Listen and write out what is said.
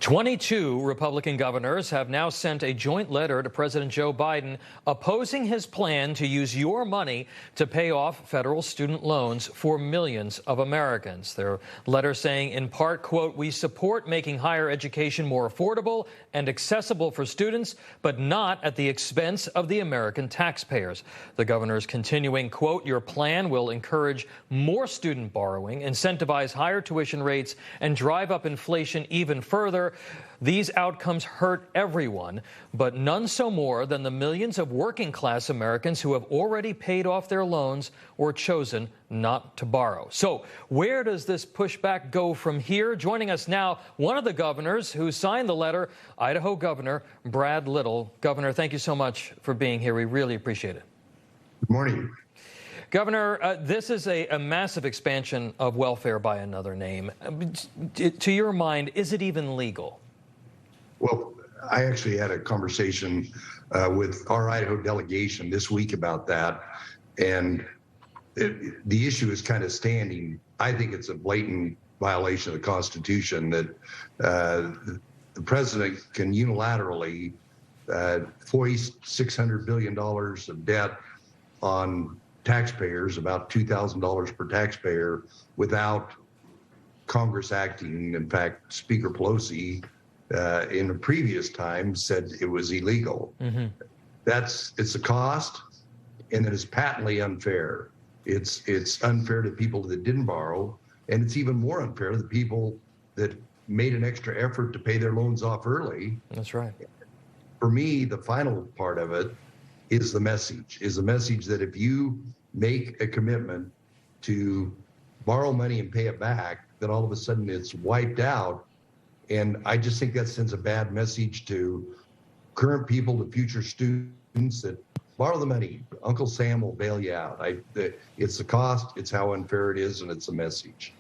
22 Republican governors have now sent a joint letter to President Joe Biden opposing his plan to use your money to pay off federal student loans for millions of Americans. Their letter saying, in part, quote, "We support making higher education more affordable and accessible for students, but not at the expense of the American taxpayers." The governors continuing, quote, "Your plan will encourage more student borrowing, incentivize higher tuition rates, and drive up inflation even further. These outcomes hurt everyone, but none so more than the millions of working-class Americans who have already paid off their loans or chosen not to borrow." So where does this pushback go from here? Joining us now, one of the governors who signed the letter, Idaho Governor Brad Little. Governor, thank you so much for being here. We really appreciate it. Good morning. Governor, this is a massive expansion of welfare by another name. To your mind, is it even legal? Well, I actually had a conversation with our Idaho delegation this week about that, and the issue is kind of standing. I think it's a blatant violation of the Constitution that the president can unilaterally foist $600 billion of debt on taxpayers, about $2,000 per taxpayer, without Congress acting. In fact, Speaker Pelosi in a previous time said it was illegal. It's a cost, and it is patently unfair. It's unfair to people that didn't borrow, and it's even more unfair to the people that made an extra effort to pay their loans off early. That's right. For me, the final part of it is the message that if you make a commitment to borrow money and pay it back, then all of a sudden it's wiped out. And I just think that sends a bad message to current people, to future students, that borrow the money. Uncle Sam will bail you out. It's the cost, it's how unfair it is, and it's a message.